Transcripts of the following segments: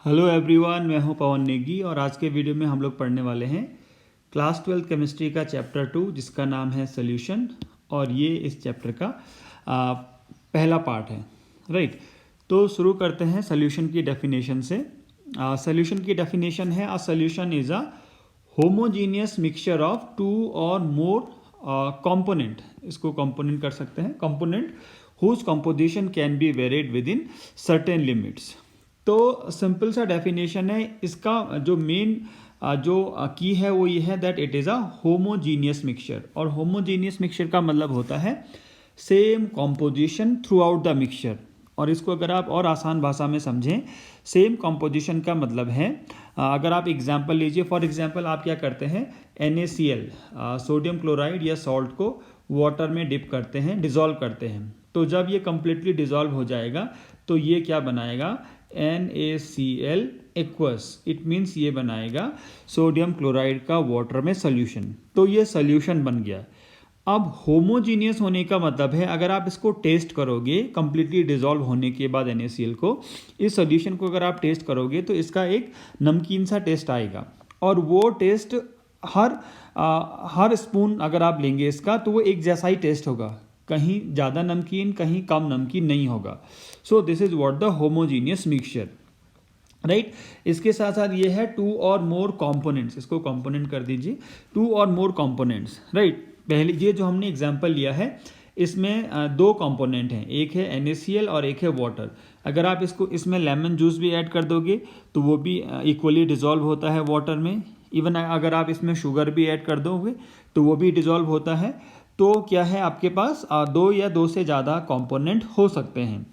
Hello everyone, मैं हूं पवन नेगी और आज के वीडियो में हम लोग पढ़ने वाले हैं क्लास 12 केमिस्ट्री का चैप्टर 2 जिसका नाम है सॉल्यूशन। और ये इस चैप्टर का पहला पार्ट है। राइट, तो शुरू करते हैं सॉल्यूशन की डेफिनेशन से। सॉल्यूशन की डेफिनेशन है a solution is a homogeneous mixture of two और मोर कंपोनेंट। इसको कंपोनेंट कर सकते हैं, component whose composition can be varied within certain limits. तो सिंपल सा डेफिनेशन है इसका। जो मेन जो की है वो ये है that it is a homogeneous mixture. और होमोजीनियस मिक्सचर का मतलब होता है same composition through out the mixture. और इसको अगर आप और आसान भाषा में समझें, सेम कॉम्पोजिशन का मतलब है, अगर आप एग्जांपल लीजिए, फॉर एग्जांपल आप क्या करते हैं, NaCl सोडियम क्लोराइड या सॉल्ट को वाटर में डिप करते हैं, डिज़ोल्व करते हैं। तो जब ये कम्प्लीटली डिज़ोल्व हो जाएगा तो ये क्या बनाएगा, NaCl एक्वस। इट मीन्स ये बनाएगा सोडियम क्लोराइड का वाटर में सोल्यूशन। तो ये सोल्यूशन बन गया। अब होमोजीनियस होने का मतलब है, अगर आप इसको टेस्ट करोगे कम्प्लीटली डिजॉल्व होने के बाद NaCl को, इस सोल्यूशन को अगर आप टेस्ट करोगे तो इसका एक नमकीन सा टेस्ट आएगा। और वो टेस्ट हर स्पून अगर आप लेंगे इसका तो वो एक जैसा ही टेस्ट होगा, कहीं ज़्यादा नमकीन कहीं कम नमकीन नहीं होगा। सो this is what the homogeneous mixture. Right, इसके साथ साथ ये है टू और मोर कंपोनेंट्स। इसको कंपोनेंट कर दीजिए, टू और मोर कंपोनेंट्स। राइट, पहले ये जो हमने एग्जांपल लिया है इसमें दो कंपोनेंट हैं, एक है NaCl और एक है वाटर। अगर आप इसमें लेमन जूस भी ऐड कर दोगे तो वो भी इक्वली डिजॉल्व होता है वाटर में। इवन अगर आप इसमें शुगर भी ऐड कर दोगे तो वो भी डिजॉल्व होता है। तो क्या है, आपके पास दो या दो से ज़्यादा कंपोनेंट हो सकते हैं।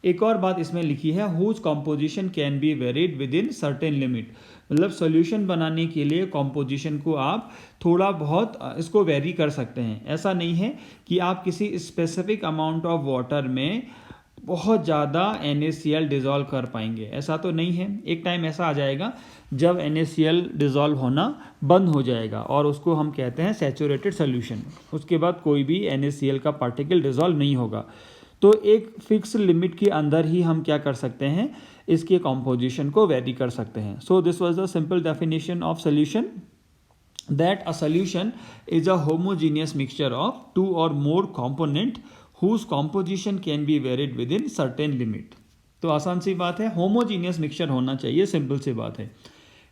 एक और बात इसमें लिखी है, whose composition can be varied within certain limit. मतलब सॉल्यूशन बनाने के लिए कॉम्पोजिशन को आप थोड़ा बहुत इसको वेरी कर सकते हैं। ऐसा नहीं है कि आप किसी स्पेसिफिक अमाउंट ऑफ वाटर में बहुत ज़्यादा NaCl डिज़ोल्व कर पाएंगे, ऐसा तो नहीं है। एक टाइम ऐसा आ जाएगा जब NaCl डिज़ोल्व होना बंद हो जाएगा और उसको हम कहते हैं सैचुरेटेड सॉल्यूशन। उसके बाद कोई भी NaCl का पार्टिकल डिज़ोल्व नहीं होगा। तो एक फिक्स लिमिट के अंदर ही हम क्या कर सकते हैं, इसके कॉम्पोजिशन को वेरी कर सकते हैं। So this was the simple definition of solution, that a solution is a homogeneous mixture of two और more component whose composition can be varied within certain limit. तो आसान सी बात है, होमोजीनियस मिक्सचर होना चाहिए, सिंपल सी बात है।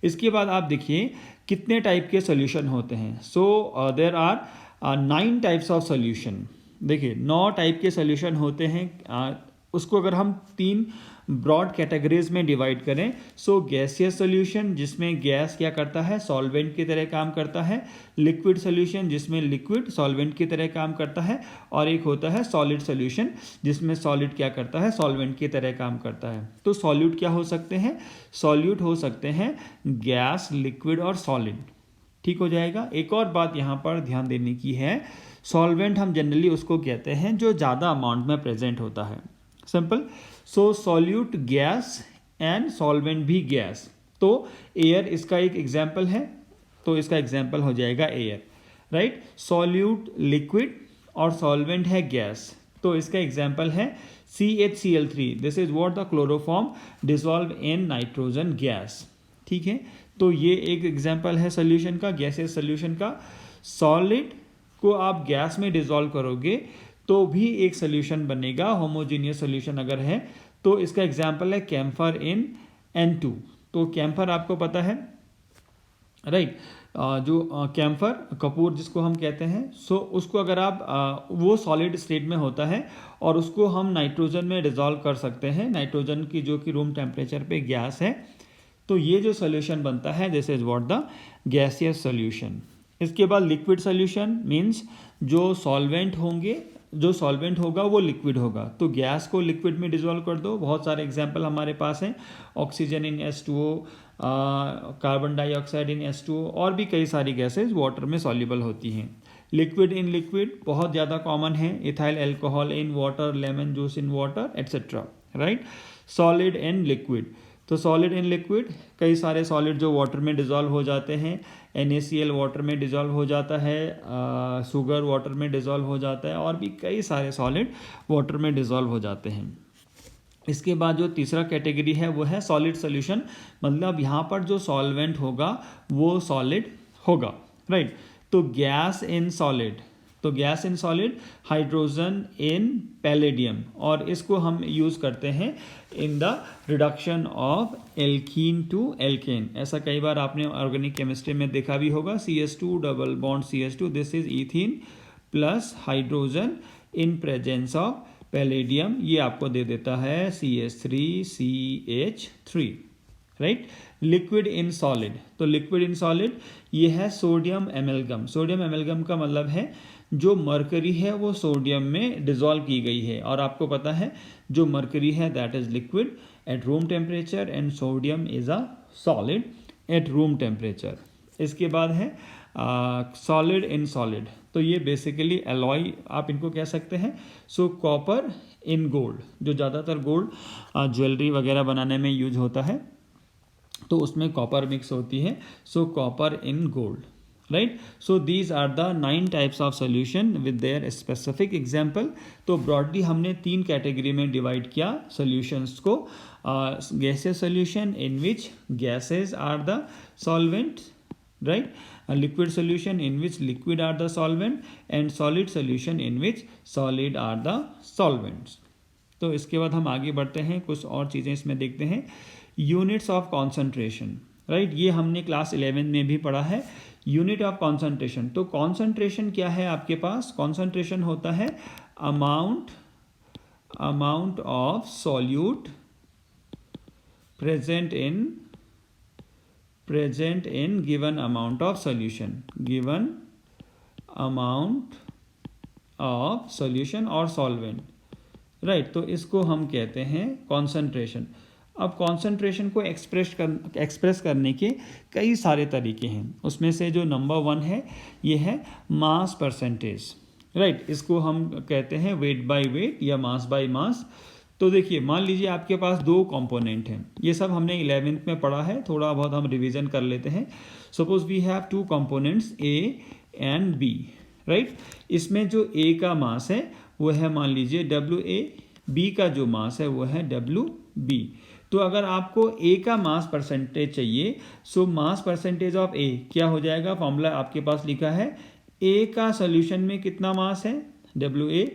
इसके बाद आप देखिए कितने टाइप के सॉल्यूशन होते हैं। So there are 9 types of solution. देखिए 9 टाइप के सॉल्यूशन होते हैं। उसको अगर हम 3 ब्रॉड कैटेगरीज में डिवाइड करें, सो गैसियस सॉल्यूशन जिसमें गैस क्या करता है, सॉल्वेंट की तरह काम करता है। लिक्विड सॉल्यूशन जिसमें लिक्विड सॉल्वेंट की तरह काम करता है। और एक होता है सॉलिड सॉल्यूशन जिसमें सॉलिड क्या करता है, सॉल्वेंट की तरह काम करता है। तो सॉल्यूट क्या हो सकते हैं, सॉल्यूट हो सकते हैं गैस, लिक्विड और सॉलिड। ठीक हो जाएगा। एक और बात यहाँ पर ध्यान देने की है, सॉल्वेंट हम जनरली उसको कहते हैं जो ज़्यादा अमाउंट में प्रेजेंट होता है। Simple. So solute gas and solvent भी गैस। तो एयर इसका एक एग्जाम्पल है, तो इसका एग्जाम्पल हो जाएगा एयर। राइट, सॉल्यूट लिक्विड और सॉल्वेंट है गैस, तो इसका एग्जाम्पल है CHCl3। This is what the chloroform dissolve in nitrogen gas. ठीक है, तो ये एक एग्जाम्पल है सोल्यूशन का, गैसेस सोल्यूशन का। सॉलिड को आप गैस में डिसॉल्व करोगे तो भी एक सोल्यूशन बनेगा, होमोजीनियस सोल्यूशन अगर है तो। इसका एग्जाम्पल है कैम्फर इन N2। तो कैम्फर आपको पता है, राइट, जो कैम्फर कपूर जिसको हम कहते हैं, सो उसको अगर आप वो सॉलिड स्टेट में होता है और उसको हम नाइट्रोजन में डिसॉल्व कर सकते हैं, नाइट्रोजन की जो कि रूम टेम्परेचर पे गैस है। तो ये जो सोल्यूशन बनता है, this is what the gaseous solution. इसके बाद लिक्विड सोल्यूशन मीन्स जो सॉल्वेंट होंगे, जो सॉल्वेंट होगा वो लिक्विड होगा। तो गैस को लिक्विड में डिसॉल्व कर दो। बहुत सारे एग्जांपल हमारे पास हैं, oxygen in H2O, carbon dioxide in H2O, और भी कई सारी गैसेज वाटर में सॉल्युबल होती हैं। लिक्विड इन लिक्विड बहुत ज़्यादा कॉमन है, ethyl alcohol in water, lemon juice in water, etcetera. Right, solid in liquid. तो सॉलिड इन लिक्विड, कई सारे सॉलिड जो वाटर में डिसॉल्व हो जाते हैं। NaCl वाटर में डिसॉल्व हो जाता है, शुगर वाटर में डिसॉल्व हो जाता है, और भी कई सारे सॉलिड वाटर में डिसॉल्व हो जाते हैं। इसके बाद जो तीसरा कैटेगरी है वो है सॉलिड सॉल्यूशन, मतलब यहाँ पर जो सॉल्वेंट होगा वो सॉलिड होगा, राइट। तो गैस इन सॉलिड, तो gas in solid, hydrogen in palladium, और इसको हम यूज़ करते हैं in the reduction of alkene to alkane. ऐसा कई बार आपने ऑर्गेनिक केमिस्ट्री में देखा भी होगा, CH2 double bond CH2, this is ethene plus hydrogen in presence of palladium, ये आपको दे देता है CH3CH3, right. Liquid in solid, तो लिक्विड इन सॉलिड ये है सोडियम एमेल्गम। सोडियम एमेल्गम का मतलब है जो मरकरी है वो सोडियम में डिसॉल्व की गई है, और आपको पता है जो मरकरी है that is liquid at room temperature and sodium is a solid at room temperature. इसके बाद है सॉलिड इन सॉलिड, तो ये बेसिकली एलॉय आप इनको कह सकते हैं। सो कॉपर इन गोल्ड, जो ज़्यादातर गोल्ड ज्वेलरी वगैरह बनाने में यूज होता है तो उसमें कॉपर मिक्स होती है, so copper in gold, right. So these are the 9 types of solution with their specific example. तो ब्रॉडली हमने 3 कैटेगरी में डिवाइड किया सोल्यूशंस को, gases solution in which gases are the solvent, right, liquid solution in which liquid are the solvent, and solid solution in which solid are the solvents. तो इसके बाद हम आगे बढ़ते हैं, कुछ और चीज़ें इसमें देखते हैं। यूनिट्स ऑफ कॉन्सेंट्रेशन, राइट, ये हमने क्लास 11 में भी पढ़ा है। यूनिट ऑफ कॉन्सेंट्रेशन, तो कॉन्सेंट्रेशन क्या है आपके पास? कॉन्सेंट्रेशन होता है amount of solute present in given amount of solution, given amount of solution और सॉल्वेंट, राइट। तो इसको हम कहते हैं कॉन्सेंट्रेशन। अब कॉन्सेंट्रेशन को एक्सप्रेस करने के कई सारे तरीके हैं, उसमें से जो नंबर 1 है ये है मास परसेंटेज, राइट। इसको हम कहते हैं वेट बाय वेट या मास बाय मास। तो देखिए, मान लीजिए आपके पास 2 कंपोनेंट हैं, ये सब हमने 11th में पढ़ा है, थोड़ा बहुत हम रिवीजन कर लेते हैं। Suppose we have 2 components A and B, right. इसमें जो A का मास है वो है मान लीजिए WA, B का जो मास है वो है WB। तो अगर आपको A का मास परसेंटेज चाहिए, सो मास परसेंटेज ऑफ A क्या हो जाएगा? फॉर्मूला आपके पास लिखा है, A का सोल्यूशन में कितना मास है WA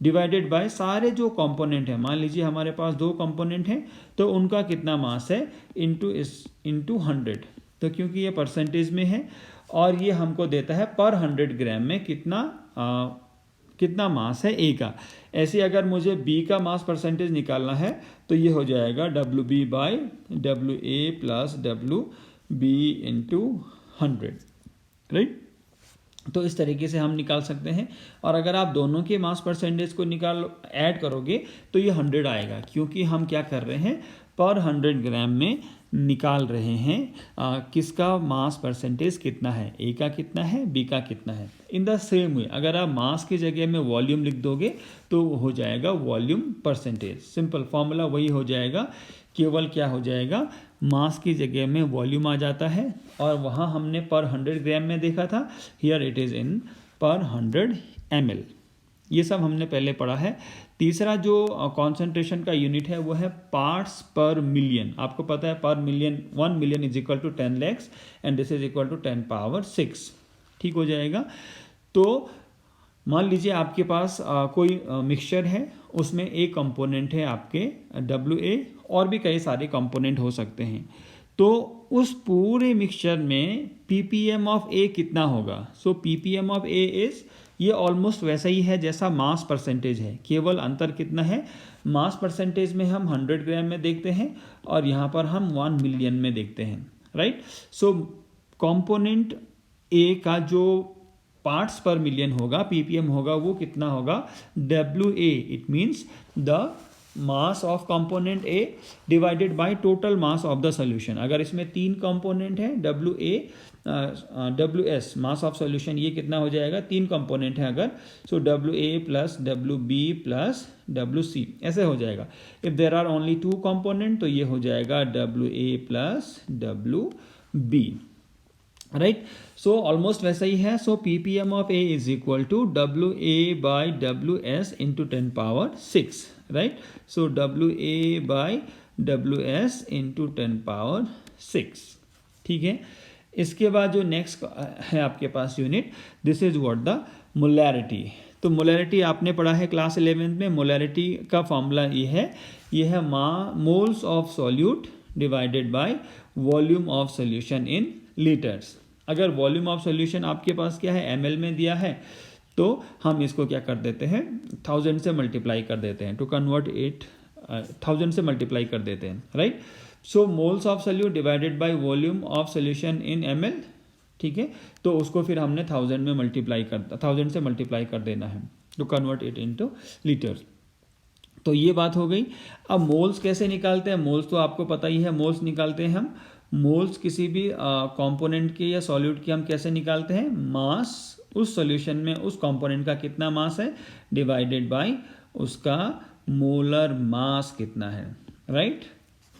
डिवाइडेड बाय सारे जो कंपोनेंट हैं, मान लीजिए हमारे पास 2 कंपोनेंट हैं तो उनका कितना मास है इंटू 100। तो क्योंकि ये परसेंटेज में है और ये हमको देता है पर 100 ग्राम में कितना मास है A का। ऐसे अगर मुझे B का मास परसेंटेज निकालना है तो ये हो जाएगा WB by WA plus WB into 100, right. तो इस तरीके से हम निकाल सकते हैं, और अगर आप दोनों के मास परसेंटेज को ऐड करोगे तो ये 100 आएगा, क्योंकि हम क्या कर रहे हैं, पर 100 ग्राम में निकाल रहे हैं किसका मास परसेंटेज कितना है, A का कितना है, B का कितना है। इन द सेम वे अगर आप मास की जगह में वॉल्यूम लिख दोगे तो हो जाएगा वॉल्यूम परसेंटेज। सिंपल फॉर्मूला वही हो जाएगा, केवल क्या हो जाएगा, मास की जगह में वॉल्यूम आ जाता है, और वहाँ हमने पर 100 ग्राम में देखा था, हियर इट इज़ इन पर 100 ml। ये सब हमने पहले पढ़ा है। तीसरा जो कॉन्सेंट्रेशन का यूनिट है वो है पार्ट्स पर मिलियन। आपको पता है per million 1 million is equal to 10 lakhs and this is equal to 10 power 6, ठीक हो जाएगा। तो मान लीजिए आपके पास कोई मिक्सचर है, उसमें एक कंपोनेंट है आपके WA, और भी कई सारे कंपोनेंट हो सकते हैं। तो उस पूरे मिक्सचर में ppm ऑफ A कितना होगा? सो ppm ऑफ A इज, ये ऑलमोस्ट वैसा ही है जैसा मास परसेंटेज है, केवल अंतर कितना है, मास परसेंटेज में हम 100 ग्राम में देखते हैं और यहाँ पर हम 1 मिलियन में देखते हैं, राइट। सो कंपोनेंट A का जो पार्ट्स पर मिलियन होगा, ppm होगा, वो कितना होगा, WA, it means the mass of component A divided by total mass of the solution. अगर इसमें 3 कंपोनेंट है WA WS mass of solution, ये कितना हो जाएगा, 3 कंपोनेंट है अगर, so WA plus WB plus WC ऐसे हो जाएगा। If there are only 2 component तो ये हो जाएगा WA plus WB, right. So almost वैसा ही है। So ppm of A is equal to WA by WS into 10 power 6, right. So WA/WS into 10⁻⁶, ठीक है। इसके बाद जो नेक्स्ट है आपके पास unit, this is what the molarity. तो मोलैरिटी आपने पढ़ा है क्लास 11th में। मोलैरिटी का फॉर्मूला ये है moles of solute divided by volume of solution in litres. अगर वॉल्यूम ऑफ सॉल्यूशन आपके पास क्या है, ml में दिया है, तो हम इसको क्या कर देते हैं, 1000 से मल्टीप्लाई कर देते हैं। टू कन्वर्ट इट 1000 से मल्टीप्लाई कर देते हैं, right. So moles of solute divided by volume of solution in ml, ठीक है। तो उसको फिर हमने 1000 में मल्टीप्लाई 1000 से मल्टीप्लाई कर देना है to convert it into litres. तो ये बात हो गई। अब मोल्स कैसे निकालते हैं, मोल्स तो आपको पता ही है। मोल्स निकालते हैं हम, मोल्स किसी भी कंपोनेंट के या सॉल्यूट के हम कैसे निकालते हैं, मास, उस सॉल्यूशन में उस कंपोनेंट का कितना मास है डिवाइडेड बाय उसका मोलर मास कितना है, राइट,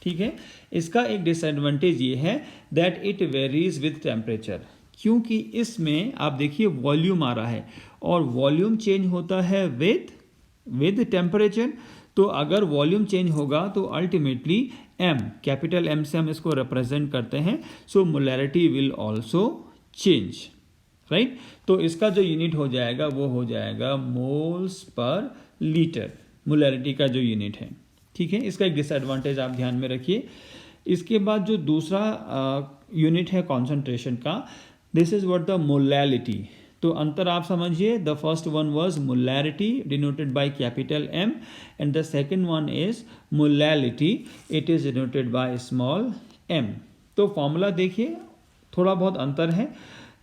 ठीक है। इसका एक डिसएडवांटेज ये है that it varies with temperature, क्योंकि इसमें आप देखिए वॉल्यूम आ रहा है और वॉल्यूम चेंज होता है विद टेम्परेचर। तो अगर वॉल्यूम चेंज होगा तो अल्टीमेटली m, कैपिटल M से हम इसको रिप्रेजेंट करते हैं, so molarity will also change, right. तो इसका जो यूनिट हो जाएगा वो हो जाएगा मोल्स पर लीटर, मोलैरिटी का जो यूनिट है, ठीक है। इसका एक डिसएडवांटेज आप ध्यान में रखिए। इसके बाद जो दूसरा यूनिट है कॉन्सेंट्रेशन का, this is what the molality. तो अंतर आप समझिए, the first one was molarity denoted by capital M and the second one is molality, it is denoted by small m। तो फॉर्मूला देखिए थोड़ा बहुत अंतर है।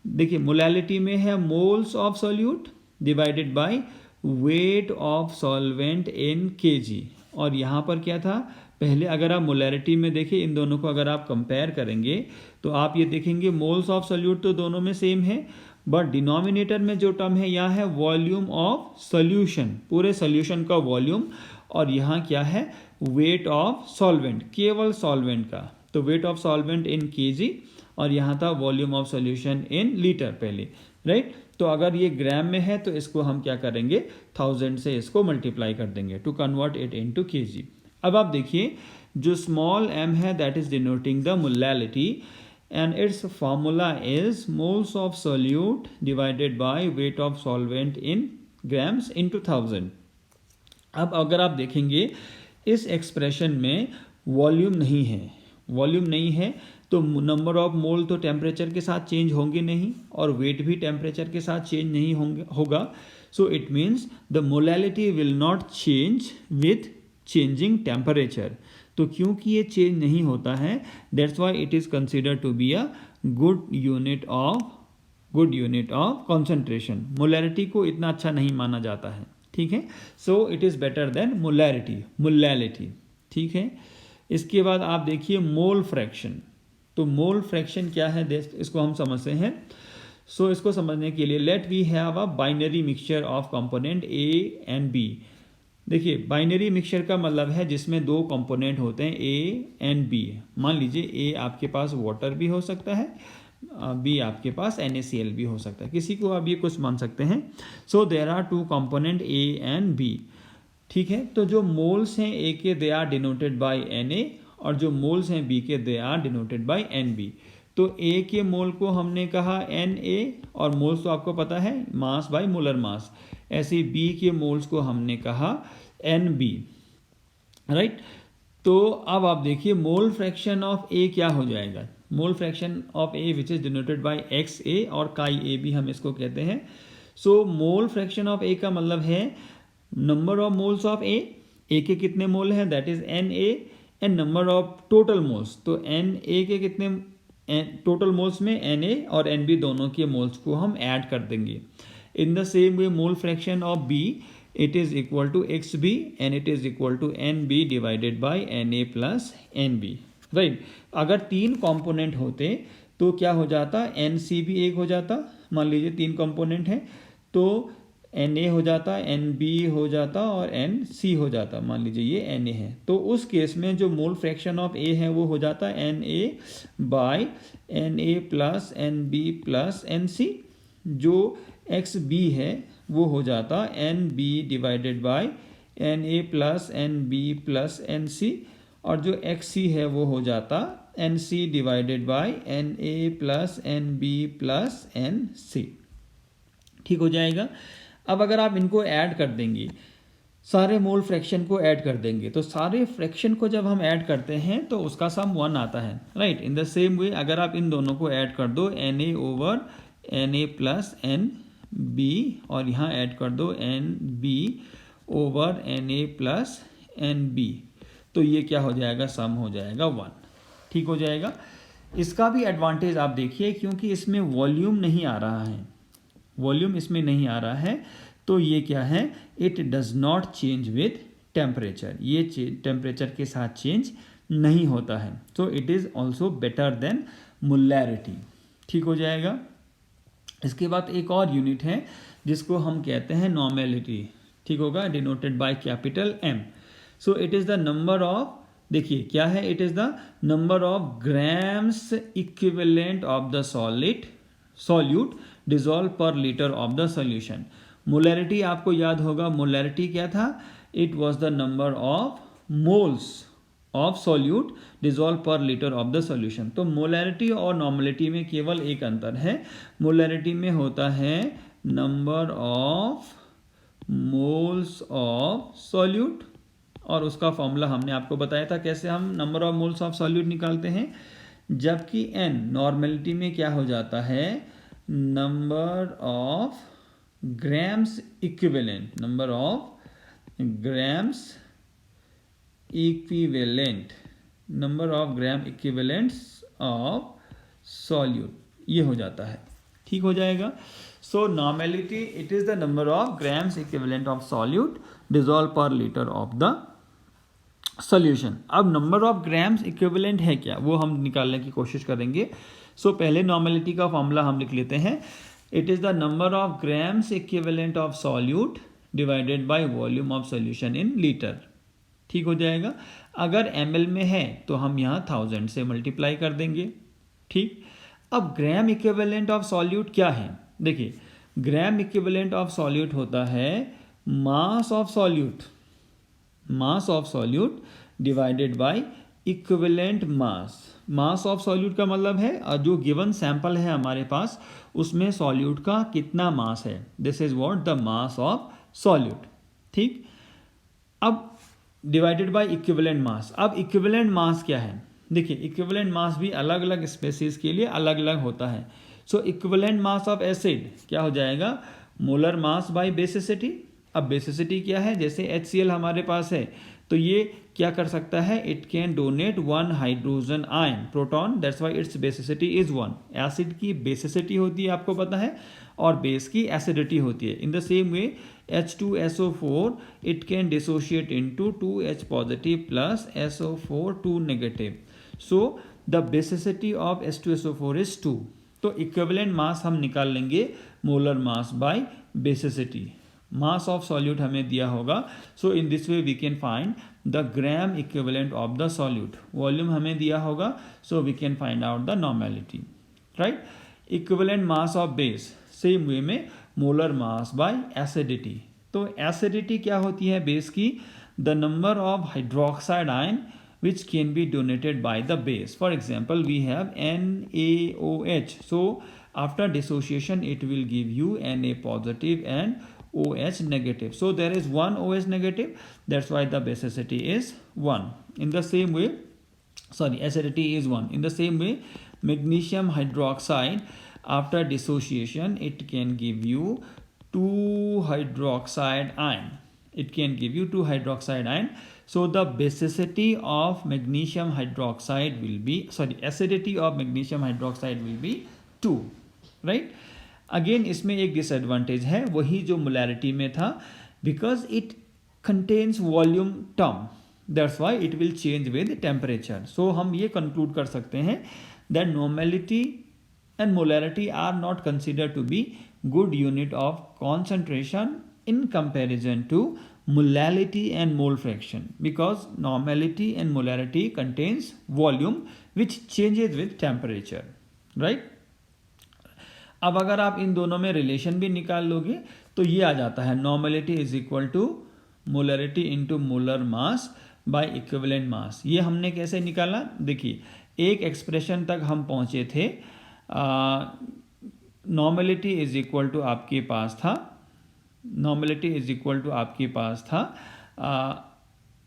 देखिए मोलैलिटी में है moles of solute divided by weight of solvent in kg, और यहाँ पर क्या था, पहले अगर आप मोलैरिटी में देखिए, इन दोनों को अगर आप कंपेयर करेंगे तो आप ये देखेंगे मोल्स ऑफ सॉल्यूट तो दोनों में सेम है, बट डिनोमिनेटर में जो टर्म है यहाँ है वॉल्यूम ऑफ सॉल्यूशन, पूरे सॉल्यूशन का वॉल्यूम, और यहाँ क्या है वेट ऑफ सॉल्वेंट, केवल सॉल्वेंट का। तो weight of solvent in kg, और यहाँ था volume of solution in litre पहले, राइट। तो अगर ये ग्राम में है तो इसको हम क्या करेंगे, 1000 से इसको मल्टीप्लाई कर देंगे to convert it into kg। अब आप देखिए जो स्मॉल m है that is denoting the molality and its formula is moles of solute divided by weight of solvent in grams into 1000। अब अगर आप देखेंगे इस एक्सप्रेशन में वॉल्यूम नहीं है, तो नंबर ऑफ मोल तो टेम्परेचर के साथ चेंज होंगे नहीं, और वेट भी टेम्परेचर के साथ चेंज नहीं होगा। So it means the molality will not change with changing temperature. तो क्योंकि ये चेंज नहीं होता है, that's why it is considered to be a good unit of concentration. Molarity को इतना अच्छा नहीं माना जाता है, ठीक है। So it is better than molality, ठीक है। इसके बाद आप देखिए मोल फ्रैक्शन। तो मोल फ्रैक्शन क्या है, इसको हम समझते हैं। सो इसको समझने के लिए let we have a binary mixture of component A and B। देखिए बाइनरी मिक्सचर का मतलब है जिसमें दो कंपोनेंट होते हैं A एंड B। मान लीजिए A आपके पास वाटर भी हो सकता है, B आपके पास NaCl भी हो सकता है, किसी को आप ये कुछ मान सकते हैं। So there are two component A and B, ठीक है। तो जो मोल्स हैं A के they are denoted by Na, और जो मोल्स हैं B के they are denoted by Nb। तो A के मोल को हमने कहा Na, और मोल्स तो आपको पता है मास बाय मोलर मास। ऐसे B के मोल्स को हमने कहा Nb, राइट। तो अब आप देखिए मोल फ्रैक्शन ऑफ A क्या हो जाएगा, mole fraction of A which is denoted by XA और काई A भी हम इसको कहते हैं। सो मोल फ्रैक्शन ऑफ A का मतलब है number of moles of A के कितने मोल हैं that is Na, and number of total moles. तो Na के कितने टोटल मोल्स में Na और Nb दोनों के मोल्स को हम ऐड कर देंगे। इन the same way mole fraction of B it is equal to XB and it is equal to NB divided by Na plus NB, right. अगर तीन कंपोनेंट होते तो क्या हो जाता, NC भी एक हो जाता। मान लीजिए तीन कंपोनेंट हैं तो Na हो जाता, Nb हो जाता और NC हो जाता। मान लीजिए ये Na है, तो उस केस में जो मोल फ्रैक्शन ऑफ A है वो हो जाता Na by Na plus Nb plus NC। जो XB है वो हो जाता NB divided by Na plus Nb plus Nc, और जो Xc है वो हो जाता Nc divided by Na plus Nb plus Nc। ठीक हो जाएगा। अब अगर आप इनको ऐड कर देंगे, सारे मोल फ्रैक्शन को ऐड कर देंगे, तो सारे फ्रैक्शन को जब हम ऐड करते हैं तो उसका सम 1 आता है, राइट। इन द सेम वे अगर आप इन दोनों को ऐड कर दो, Na over Na plus Nb, और यहाँ ऐड कर दो Nb over Na plus Nb, तो ये क्या हो जाएगा, सम हो जाएगा 1। ठीक हो जाएगा। इसका भी एडवांटेज आप देखिए, क्योंकि इसमें वॉल्यूम नहीं आ रहा है, वॉल्यूम इसमें नहीं आ रहा है, तो ये क्या है, it does not change with temperature, ये टेम्परेचर के साथ चेंज नहीं होता है। So it is also better than molarity. ठीक हो जाएगा। इसके बाद एक और यूनिट है जिसको हम कहते हैं नॉर्मेलिटी। ठीक होगा, denoted by capital M। So it is the number of, देखिए क्या है, it is the number of grams equivalent of the solute dissolve per litre of the solution. Molarity आपको याद होगा, मोलैरिटी क्या था, it was the number of moles of solute dissolve per litre of the solution. तो molarity और normality में केवल एक अंतर है, मोलैरिटी में होता है number of moles of solute, और उसका फॉर्मूला हमने आपको बताया था कैसे हम number of moles of solute निकालते हैं, जबकि n नॉर्मेलिटी में क्या हो जाता है, number of grams equivalent, number of grams equivalent, number of gram equivalents of solute, ये हो जाता है। ठीक हो जाएगा। So normality, it is the number of grams equivalent of solute dissolve per litre of the solution. अब number of grams equivalent है क्या, वो हम निकालने की कोशिश करेंगे। सो पहले नॉर्मेलिटी का फॉर्मूला हम लिख लेते हैं, it is the number of grams equivalent of solute divided by volume of solution in litre. ठीक हो जाएगा। अगर ml में है तो हम यहाँ 1000 से मल्टीप्लाई कर देंगे। ठीक। अब ग्राम इक्विवेलेंट ऑफ सॉल्यूट क्या है, देखिए ग्राम इक्विवेलेंट ऑफ सॉल्यूट होता है मास of solute, mass of solute divided by equivalent mass. Mass of solute का मतलब है जो गिवन सैंपल है हमारे पास उसमें सॉल्यूट का कितना मास है, this is what the mass of solute. ठीक। अब डिवाइडेड बाय इक्विवेलेंट मास। अब इक्विवेलेंट मास क्या है, देखिए इक्विवेलेंट मास भी अलग अलग स्पेसीज के लिए अलग अलग होता है। सो इक्विवेलेंट मास ऑफ एसिड क्या हो जाएगा, मोलर मास बाय बेसिसिटी। अब बेसिसिटी क्या है, जैसे HCl हमारे पास है तो ये क्या कर सकता है, it can donate 1 hydrogen ion proton, that's why it's basicity is 1। Acid की बेसिसिटी होती है आपको पता है, और बेस की एसिडिटी होती है। In the same way H2SO4 it can dissociate into 2H positive plus SO4 2 negative. So the basicity of H2SO4 is 2। तो इक्विवेलेंट मास हम निकाल लेंगे molar mass by basicity. Mass of solute हमें दिया होगा, so in this way we can find the gram equivalent of the solute. Volume हमें दिया होगा, so we can find out the normality, right. Equivalent mass of base, same way में molar mass bye acidity. तो acidity क्या होती है base की, the number of hydroxide ion which can be donated by the base. For example, we have NaOH. So after dissociation it will give you Na positive and OH negative. So there is one OH negative, that's why the basicity is 1. In the same way, acidity is 1. In the same way, magnesium hydroxide after dissociation it can give you 2 hydroxide ion. It can give you 2 hydroxide ion. So the basicity of magnesium hydroxide will be, acidity of magnesium hydroxide will be 2, right? Again इसमें एक disadvantage है, वही जो molarity में था, because it contains volume term, that's why it will change with temperature. So हम ये conclude कर सकते हैं that normality and molarity are not considered to be good unit of concentration in comparison to molality and mole fraction, because normality and molarity contains volume which changes with temperature, right? अब अगर आप इन दोनों में relation भी निकाल लोगे तो ये आ जाता है, normality is equal to molarity into molar mass by equivalent mass. ये हमने कैसे निकाला, देखिए एक एक्सप्रेशन तक हम पहुँचे थे। नॉर्मेलिटी इज इक्वल टू आपके पास था, नॉर्मेलिटी इज इक्वल टू आपके पास था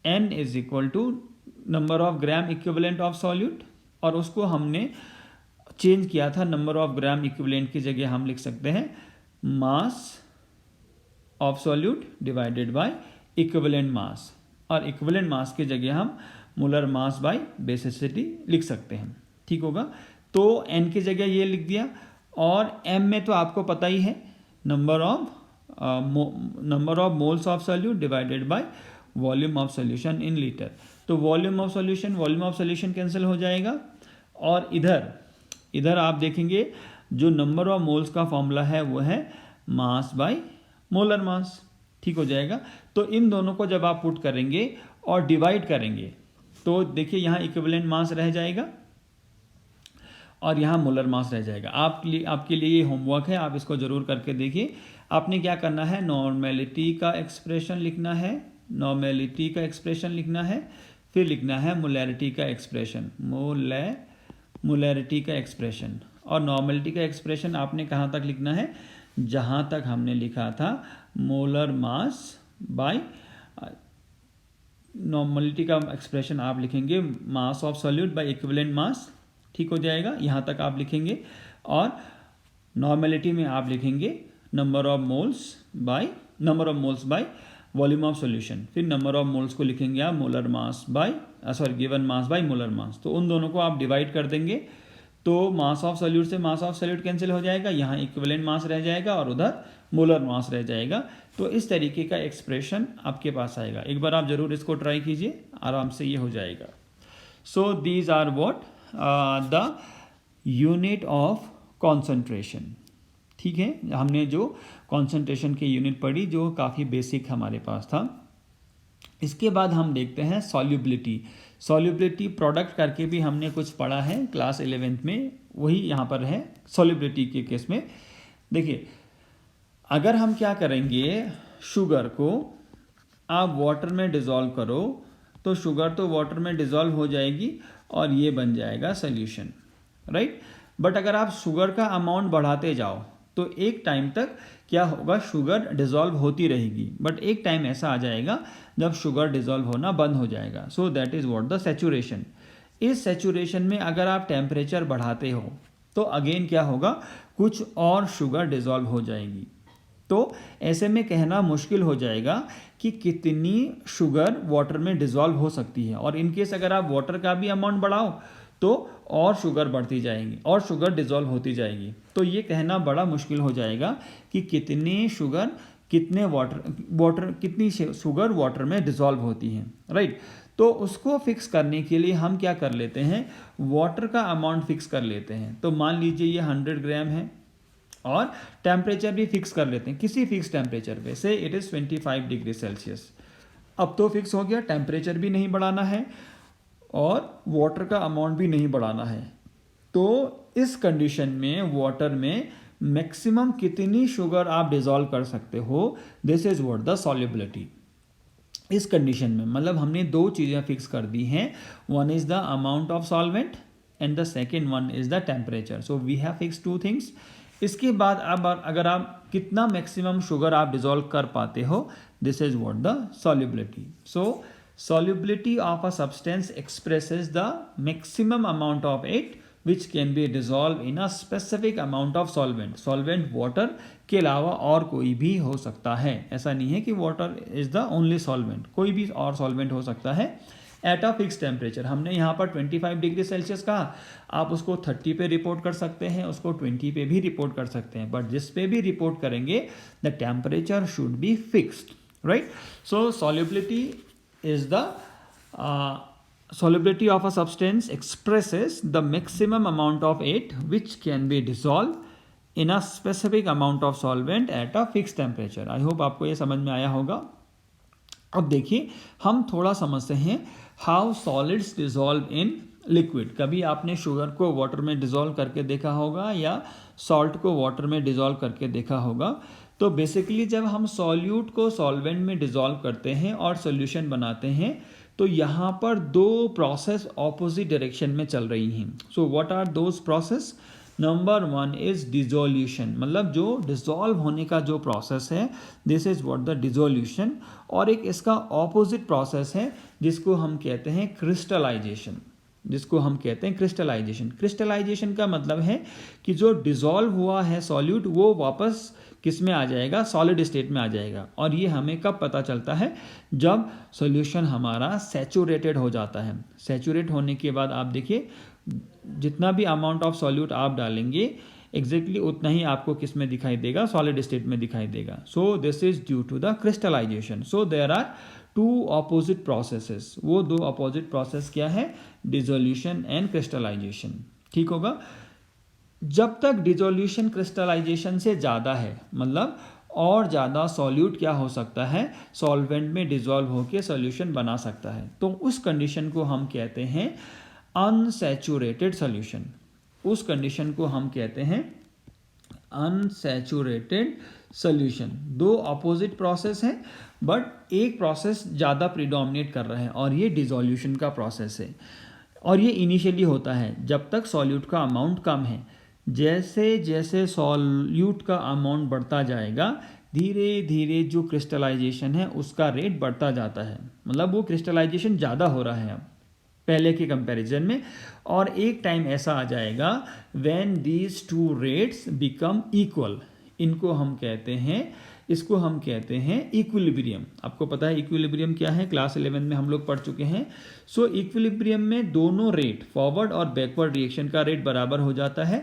n is equal to number of gram equivalent of solute, और उसको हमने चेंज किया था, नंबर ऑफ ग्राम इक्विवेलेंट की जगह हम लिख सकते हैं मास of solute divided by equivalent मास, और इक्विवेलेंट मास की जगह हम मोलर मास बाय बेसिसिटी लिख सकते हैं। ठीक होगा, तो n की जगह ये लिख दिया, और m में तो आपको पता ही है number of moles of solute divided by volume of solution in litre. तो वॉल्यूम ऑफ सॉल्यूशन कैंसिल हो जाएगा, और इधर आप देखेंगे जो नंबर ऑफ मोल्स का फॉर्मूला है वो है मास बाय मोलर मास। ठीक हो जाएगा। तो इन दोनों को जब आप पुट करेंगे और डिवाइड करेंगे तो देखिए यहाँ इक्विवेलेंट मास रह जाएगा और यहाँ मोलर मास रह जाएगा। आपके लिए ये होमवर्क है, आप इसको जरूर करके देखिए। आपने क्या करना है, नॉर्मेलिटी का एक्सप्रेशन लिखना है, नॉर्मेलिटी का एक्सप्रेशन लिखना है, फिर लिखना है मोलैरिटी का एक्सप्रेशन, मोलैरिटी का एक्सप्रेशन। और नॉर्मेलिटी का एक्सप्रेशन आपने कहाँ तक लिखना है, जहाँ तक हमने लिखा था मोलर मास बाय, नॉर्मेलिटी का एक्सप्रेशन आप लिखेंगे मास ऑफ सॉल्यूट बाय इक्विवेलेंट मास। ठीक हो जाएगा, यहाँ तक आप लिखेंगे। और नॉर्मेलिटी में आप लिखेंगे number of moles by volume of solution, फिर नंबर ऑफ मोल्स को लिखेंगे आप molar mass bye given mass by molar mass. तो उन दोनों को आप डिवाइड कर देंगे तो मास ऑफ सॉल्यूट से मास ऑफ सॉल्यूट कैंसिल हो जाएगा, यहाँ इक्विवेलेंट मास रह जाएगा और उधर मोलर मास रह जाएगा। तो इस तरीके का एक्सप्रेशन आपके पास आएगा। एक बार आप जरूर इसको ट्राई कीजिए, आराम से ये हो जाएगा। So these are what the unit of concentration. ठीक है, हमने जो कॉन्सेंट्रेशन की यूनिट पढ़ी जो काफ़ी बेसिक हमारे पास था। इसके बाद हम देखते हैं सॉल्युबिलिटी प्रोडक्ट करके भी हमने कुछ पढ़ा है क्लास 11th में, वही यहाँ पर है सॉल्युबिलिटी के केस में। देखिए अगर हम क्या करेंगे, शुगर को आप वाटर में डिज़ोल्व करो तो शुगर तो वाटर में डिज़ोल्व हो जाएगी और ये बन जाएगा सॉल्यूशन, राइट। बट अगर आप शुगर का अमाउंट बढ़ाते जाओ तो एक टाइम तक क्या होगा, शुगर डिज़ोल्व होती रहेगी, बट एक टाइम ऐसा आ जाएगा जब शुगर डिज़ोल्व होना बंद हो जाएगा। So that is what the saturation. इस सैचुरेशन में अगर आप टेम्परेचर बढ़ाते हो तो अगेन क्या होगा, कुछ और शुगर डिज़ोल्व हो जाएगी। तो ऐसे में कहना मुश्किल हो जाएगा कि कितनी शुगर वाटर में डिज़ोल्व हो सकती है, और इनकेस अगर आप वाटर का भी अमाउंट बढ़ाओ तो और शुगर बढ़ती जाएगी और शुगर डिज़ोल्व होती जाएगी। तो ये कहना बड़ा मुश्किल हो जाएगा कि कितनी शुगर कितनी शुगर वाटर में डिज़ोल्व होती है, राइट। तो उसको फिक्स करने के लिए हम क्या कर लेते हैं, वाटर का अमाउंट फिक्स कर लेते हैं। तो मान लीजिए ये 100 ग्राम है और टेम्परेचर भी फिक्स कर लेते हैं किसी फिक्स टेम्परेचर पे, से इट इज़ 25 डिग्री सेल्सियस। अब तो फिक्स हो गया, टेम्परेचर भी नहीं बढ़ाना है और वाटर का अमाउंट भी नहीं बढ़ाना है। तो इस कंडीशन में वाटर में मैक्सिमम कितनी शुगर आप डिज़ोल्व कर सकते हो, this is what the solubility. इस कंडीशन में मतलब हमने दो चीज़ें फिक्स कर दी हैं, one is the amount of solvent and the second one is the temperature. So we have fix two things. इसके बाद अब अगर आप कितना मैक्सिमम शुगर आप डिज़ोल्व कर पाते हो, this is what the solubility. So solubility of a substance expresses the maximum amount of it which can be dissolved in a specific amount of solvent. Solvent water के अलावा और कोई भी हो सकता है, ऐसा नहीं है कि water is the only solvent, कोई भी और solvent हो सकता है एट अ फिक्स टेम्परेचर। हमने यहाँ पर 25 डिग्री सेल्सियस कहा, आप उसको 30 पे रिपोर्ट कर सकते हैं, उसको 20 पे भी रिपोर्ट कर सकते हैं, बट जिस पे भी रिपोर्ट करेंगे the temperature should be fixed, right. So solubility is the solubility of a substance expresses the maximum amount of it which can be dissolved in a specific amount of solvent at a fixed temperature. I hope आपको ये समझ में आया होगा। अब देखिए हम थोड़ा समझते हैं how solids dissolve in liquid। कभी आपने शुगर को वाटर में डिज़ोल्व करके देखा होगा या सॉल्ट को वाटर में डिज़ोल्व करके देखा होगा। तो बेसिकली जब हम सॉल्यूट को सॉल्वेंट में डिसॉल्व करते हैं और सॉल्यूशन बनाते हैं तो यहाँ पर दो प्रोसेस ऑपोजिट डायरेक्शन में चल रही हैं. So what are those process? Number 1 is dissolution, मतलब जो डिसॉल्व होने का जो प्रोसेस है, this is what the dissolution. और एक इसका ऑपोजिट प्रोसेस है जिसको हम कहते हैं क्रिस्टलाइजेशन. क्रिस्टलाइजेशन का मतलब है कि जो डिसॉल्व हुआ है सॉल्यूट वो वापस किस में आ जाएगा? सॉलिड स्टेट में आ जाएगा. और ये हमें कब पता चलता है? जब सॉल्यूशन हमारा सैचुरेटेड हो जाता है. सैचुरेट होने के बाद आप देखिए जितना भी अमाउंट ऑफ सॉल्यूट आप डालेंगे एग्जैक्टली उतना ही आपको किस में दिखाई देगा? सॉलिड स्टेट में दिखाई देगा. So this is due to the crystallization. So there are two opposite processes. वो दो ऑपोजिट प्रोसेस क्या है? Dissolution and crystallization. ठीक होगा. जब तक डिसोल्यूशन क्रिस्टलाइजेशन से ज़्यादा है, मतलब और ज़्यादा सॉल्यूट क्या हो सकता है? सॉल्वेंट में डिसॉल्व होकर सॉल्यूशन बना सकता है. तो उस कंडीशन को हम कहते हैं अनसैचुरेटेड सॉल्यूशन. उस कंडीशन को हम कहते हैं अनसैचुरेटेड सॉल्यूशन. दो अपोजिट प्रोसेस हैं बट एक प्रोसेस ज़्यादा प्रीडोमिनेट कर रहा है और ये डिसोल्यूशन का प्रोसेस है. और ये इनिशियली होता है जब तक सॉल्यूट का अमाउंट कम है. जैसे जैसे सॉल्यूट का अमाउंट बढ़ता जाएगा धीरे धीरे जो क्रिस्टलाइजेशन है उसका रेट बढ़ता जाता है. मतलब वो क्रिस्टलाइजेशन ज़्यादा हो रहा है अब पहले के कंपैरिजन में. और एक टाइम ऐसा आ जाएगा when these two rates become equal. इसको हम कहते हैं इक्विलिब्रियम. आपको पता है इक्विलिब्रियम क्या है? क्लास 11 में हम लोग पढ़ चुके हैं. सो इक्विलिब्रियम में दोनों रेट फॉरवर्ड और बैकवर्ड रिएक्शन का रेट बराबर हो जाता है.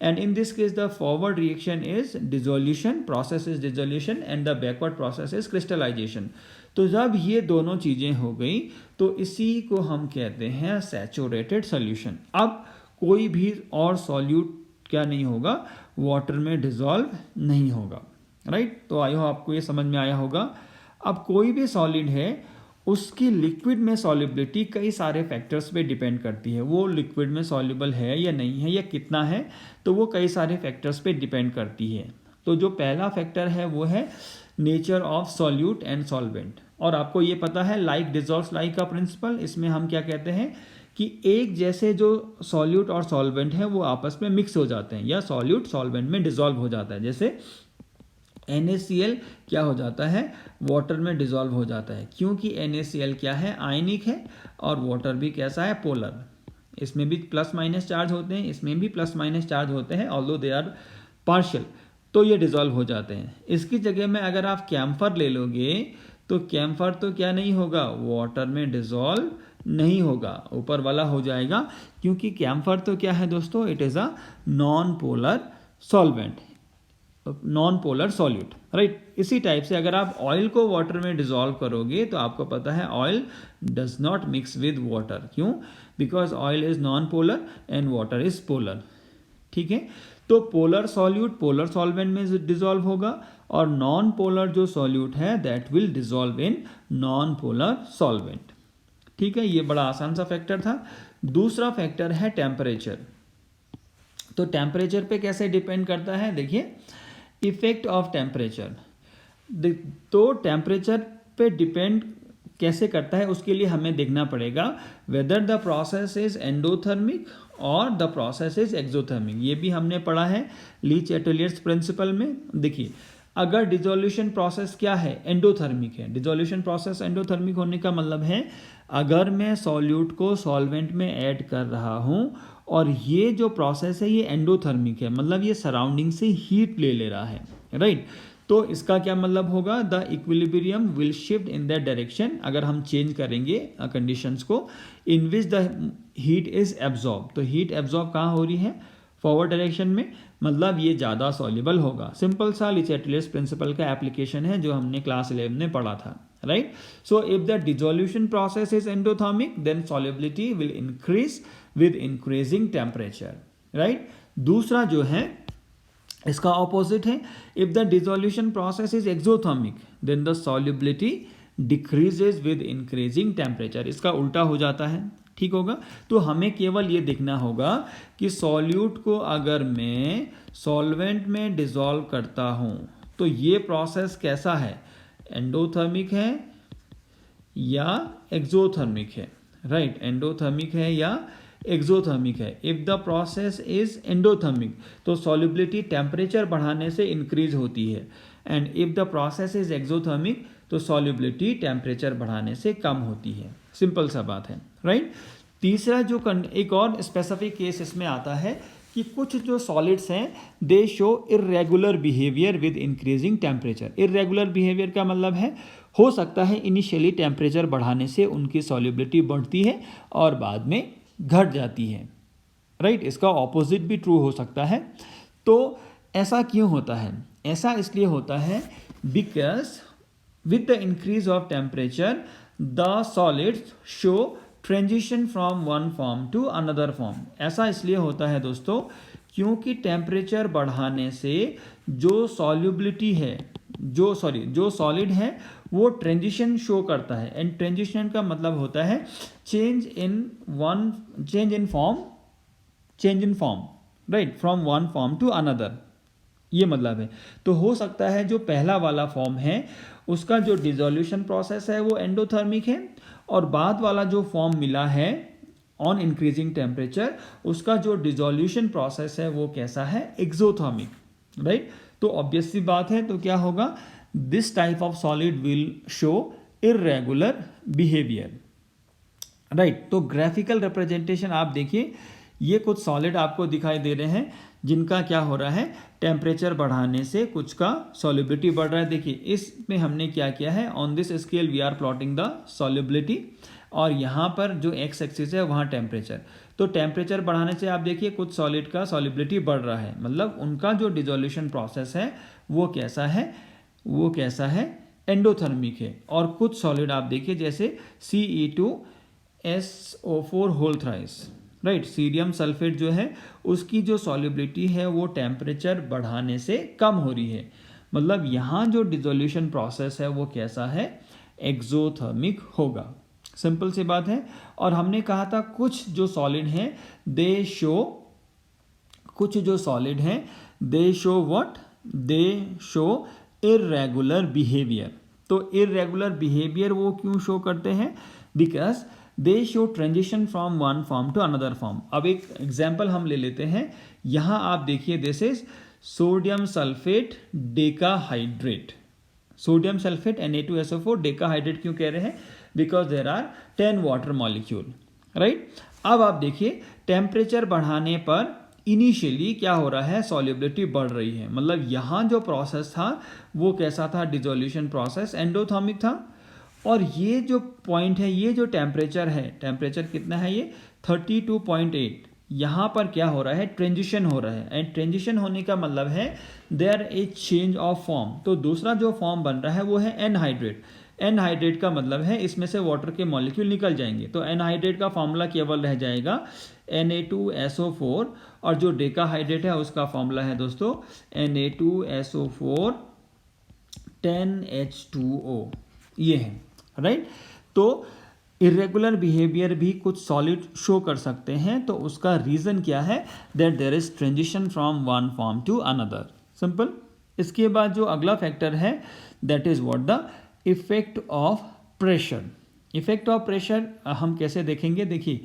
And in this case the forward reaction is dissolution, process is dissolution and the backward process is crystallization. तो जब ये दोनों चीज़ें हो गई तो इसी को हम कहते हैं सैचुरेटेड सॉल्यूशन. अब कोई भी और सॉल्यूट क्या नहीं होगा? वाटर में डिसॉल्व नहीं होगा. राइट. तो आई होप आपको ये समझ में आया होगा. अब कोई भी सॉलिड है उसकी लिक्विड में सॉल्युबिलिटी कई सारे फैक्टर्स पे डिपेंड करती है. वो लिक्विड में सॉल्युबल है या नहीं है या कितना है, तो वो कई सारे फैक्टर्स पे डिपेंड करती है. तो जो पहला फैक्टर है वो है nature of solute and solvent. और आपको ये पता है लाइक डिसॉल्व्स लाइक का प्रिंसिपल. इसमें हम क्या कहते हैं कि एक जैसे जो सॉल्यूट और सॉल्वेंट है वो आपस में मिक्स हो जाते हैं या सॉल्यूट सॉल्वेंट में डिसॉल्व हो जाता है. जैसे NaCl क्या हो जाता है? वाटर में डिसॉल्व हो जाता है. क्योंकि NaCl क्या है? आयनिक है. और वाटर भी कैसा है? पोलर. इसमें भी प्लस माइनस चार्ज होते हैं, इसमें भी प्लस माइनस चार्ज होते हैं, ऑल्दो दे आर पार्शियल. तो ये डिसॉल्व हो जाते हैं. इसकी जगह में अगर आप कैम्फर ले लोगे तो कैम्फर तो क्या नहीं होगा? वाटर में डिसॉल्व नहीं होगा, ऊपर वाला हो जाएगा. क्योंकि कैम्फर तो क्या है दोस्तों? It is a non polar solvent, non polar solute. Right. इसी टाइप से अगर आप ऑयल को वाटर में डिसॉल्व करोगे तो आपको पता है oil does not mix with water. क्यों? Because oil is non polar and water is polar. ठीक है. तो पोलर सॉल्यूट पोलर सॉल्वेंट में डिसॉल्व होगा और नॉन पोलर जो सॉल्यूट है that will dissolve in non polar solvent. ठीक है. ये बड़ा आसान सा फैक्टर था. दूसरा फैक्टर है टेम्परेचर. तो टेम्परेचर पे कैसे डिपेंड करता है? देखिए इफेक्ट ऑफ टेम्परेचर. तो टेम्परेचर पे डिपेंड कैसे करता है उसके लिए हमें देखना पड़ेगा whether the process is endothermic और द प्रोसेस इज एक्सोथर्मिक. ये भी हमने पढ़ा है ली-चैटेलियर्स प्रिंसिपल में. देखिए अगर डिसोल्यूशन प्रोसेस क्या है? एंडोथर्मिक है. डिसोल्यूशन प्रोसेस एंडोथर्मिक होने का मतलब है अगर मैं सॉल्यूट को सॉल्वेंट में ऐड कर रहा हूँ और ये जो प्रोसेस है ये एंडोथर्मिक है, मतलब ये सराउंडिंग से हीट ले रहा है. राइट. तो इसका क्या मतलब होगा? The equilibrium will shift in that direction. अगर हम चेंज करेंगे कंडीशंस को in which the heat is absorb. तो हीट एब्जॉर्ब कहाँ हो रही है? फॉरवर्ड डायरेक्शन में. मतलब ये ज़्यादा सॉल्युबल होगा. सिंपल सा ली-चैटेलियर्स प्रिंसिपल का एप्लीकेशन है जो हमने क्लास 11 में पढ़ा था. Right. So if the dissolution process is endothermic then solubility will increase with increasing temperature. Right. दूसरा जो है इसका ऑपोजिट है. If the dissolution process is exothermic then the solubility decreases with increasing temperature. इसका उल्टा हो जाता है. ठीक होगा. तो हमें केवल ये देखना होगा कि सॉल्यूट को अगर मैं सॉल्वेंट में डिसॉल्व करता हूँ तो ये प्रोसेस कैसा है, एंडोथर्मिक है या एक्सोथर्मिक है, राइट, एंडोथर्मिक है या एक्सोथर्मिक है। If the process is endothermic तो सॉल्युबिलिटी टेम्परेचर बढ़ाने से इंक्रीज होती है, and if the process is exothermic तो सॉल्युबिलिटी टेम्परेचर बढ़ाने से कम होती है। सिंपल सा बात है, राइट। तीसरा जो एक और स्पेसिफिक केस इसमें आता है कि कुछ जो सॉलिड्स हैं they show irregular behaviour with increasing temperature. Irregular behaviour का मतलब है, हो सकता है इनिशियली टेम्परेचर बढ़ाने से उनकी सॉल्युबिलिटी बढ़ती है और बाद में घट जाती है, राइट। इसका ऑपोजिट भी ट्रू हो सकता है। तो ऐसा क्यों होता है? ऐसा इसलिए होता है because with the increase of temperature the solids show transition from one form to another form. ऐसा इसलिए होता है दोस्तों क्योंकि टेम्परेचर बढ़ाने से जो सॉल्युबिलिटी है, जो सॉलिड है वो ट्रांजिशन शो करता है, एंड ट्रांजिशन का मतलब होता है change in form, right, from one form to another, ये मतलब है। तो हो सकता है जो पहला वाला फॉर्म है उसका जो डिसोल्यूशन प्रोसेस है वो एंडोथर्मिक है, और बाद वाला जो फॉर्म मिला है ऑन इंक्रीजिंग टेम्परेचर उसका जो डिसोल्यूशन प्रोसेस है वो कैसा है, एक्सोथर्मिक, राइट। तो ऑब्वियस सी बात है, तो क्या होगा, this type of solid will show irregular behaviour, right. तो ग्राफिकल रिप्रेजेंटेशन आप देखिए, ये कुछ सॉलिड आपको दिखाई दे रहे हैं जिनका क्या हो रहा है, टेम्परेचर बढ़ाने से कुछ का सॉल्युबिलिटी बढ़ रहा है। देखिए इसमें हमने क्या किया है, on this scale we are plotting the solubility, और यहाँ पर जो एक्स एक्सिस है वहाँ टेम्परेचर। तो टेम्परेचर बढ़ाने से आप देखिए कुछ सॉलिड का सॉल्युबिलिटी बढ़ रहा है, मतलब उनका जो डिसोल्यूशन प्रोसेस है वो कैसा है, एंडोथर्मिक है। और कुछ सॉलिड आप देखिए जैसे Ce2SO4 whole thrice, right, cerium sulphate जो है उसकी जो सॉल्युबिलिटी है वो टेम्परेचर बढ़ाने से कम हो रही है, मतलब यहाँ जो डिसोल्यूशन प्रोसेस है वो कैसा है, एक्सोथर्मिक होगा। सिंपल सी बात है। और हमने कहा था कुछ जो सॉलिड हैं दे शो इरेगुलर बिहेवियर। तो इरेगुलर बिहेवियर वो क्यों शो करते हैं, because they show transition from one form to another form. अब एक एग्जाम्पल हम ले लेते हैं, यहाँ आप देखिए this is sodium sulphate decahydrate, sodium sulphate Na2SO4 decahydrate क्यों कह रहे हैं, because there are 10 water molecule, right. अब आप देखिए टेम्परेचर बढ़ाने पर इनिशियली क्या हो रहा है, सॉल्युबिलिटी बढ़ रही है, मतलब यहाँ जो प्रोसेस था वो कैसा था, डिसोल्यूशन प्रोसेस एंडोथर्मिक था। और ये जो पॉइंट है, ये जो टेम्परेचर है, टेम्परेचर कितना है ये 32.8, यहाँ पर क्या हो रहा है, ट्रांजिशन हो रहा है, एंड ट्रांजिशन होने का मतलब है there a change of form. तो दूसरा जो फॉर्म बन रहा है वो है एनहाइड्रेट। एनहाइड्रेट का मतलब है इसमें से वाटर के मॉलिक्यूल निकल जाएंगे, तो एनहाइड्रेट का फॉर्मूला केवल रह जाएगा Na2SO4, और जो डेकाहाइड्रेट है उसका फॉर्मूला है दोस्तों Na2SO4 10H2O, ये है, राइट। तो इरेगुलर बिहेवियर भी कुछ सॉलिड शो कर सकते हैं, तो उसका रीजन क्या है, that there is transition from one form to another, simple. इसके बाद जो अगला फैक्टर है that is what, the effect of pressure. Effect of pressure हम कैसे देखेंगे, देखिए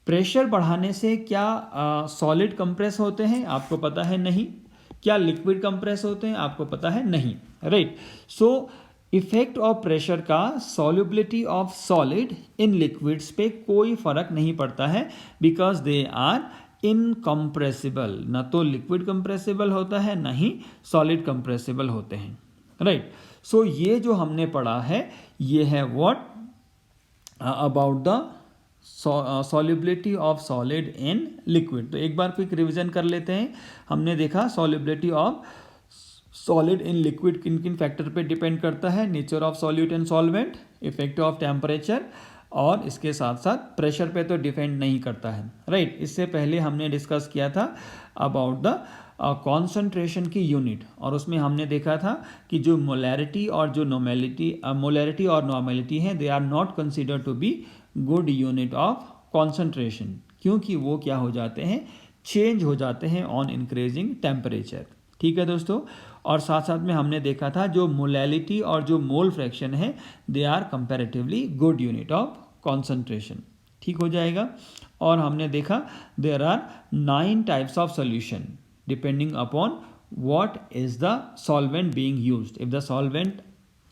प्रेशर बढ़ाने से क्या सॉलिड कंप्रेस होते हैं, आपको पता है नहीं। क्या लिक्विड कंप्रेस होते हैं, आपको पता है नहीं, right. So effect of pressure का solubility of solid in liquids पे कोई फर्क नहीं पड़ता है, बिकॉज दे आर इनकम्प्रेसिबल। ना तो लिक्विड कंप्रेसिबल होता है, ना ही सॉलिड कंप्रेसिबल होते हैं, राइट। सो ये जो हमने पढ़ा है ये है what about the solubility of solid in liquid. तो एक बार क्विक रिवीजन कर लेते हैं। हमने देखा solubility of solid in liquid किन किन फैक्टर पे डिपेंड करता है, nature of solute and solvent, effect of temperature, और इसके साथ साथ प्रेशर पे तो डिपेंड नहीं करता है, राइट। इससे पहले हमने डिस्कस किया था अबाउट द कॉन्सेंट्रेशन की यूनिट, और उसमें हमने देखा था कि जो मोलैरिटी और जो नॉर्मेलिटी हैं they are not consider to be good unit of concentration, क्योंकि वो क्या हो जाते हैं, चेंज हो जाते हैं ऑन इंक्रीजिंग टेम्परेचर, ठीक है दोस्तों। और साथ साथ में हमने देखा था जो मोलैलिटी और जो मोल फ्रैक्शन है they are comparatively good unit of concentration. ठीक हो जाएगा। और हमने देखा there are 9 types of solution depending upon what is the solvent being used. If the solvent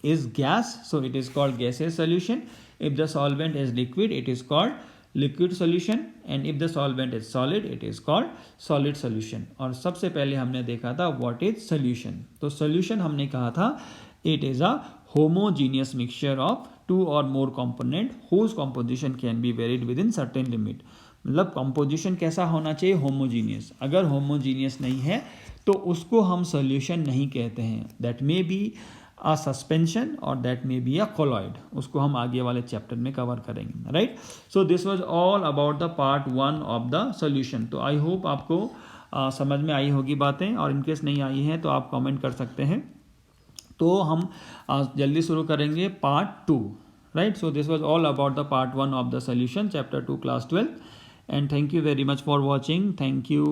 is gas, so it is called gaseous solution. If the solvent is liquid, it is called liquid solution. And if the solvent is solid, it is called solid solution. और सबसे पहले हमने देखा था what is solution. तो solution हमने कहा था it is a homogeneous mixture of 2 or more component whose composition can be varied within certain limit. मतलब कंपोजिशन कैसा होना चाहिए, होमोजीनियस। अगर होमोजीनियस नहीं है तो उसको हम सॉल्यूशन नहीं कहते हैं। That may be a suspension और that may be a colloid. उसको हम आगे वाले चैप्टर में कवर करेंगे, right. So this was all about the part 1 of the solution. तो आई होप आपको समझ में आई होगी बातें, और इनकेस नहीं आई हैं तो आप कमेंट कर सकते हैं। तो हम जल्दी शुरू करेंगे part 2, right. So this was all about the part 1 of the solution chapter 2 class 12, and thank you very much for watching. Thank you.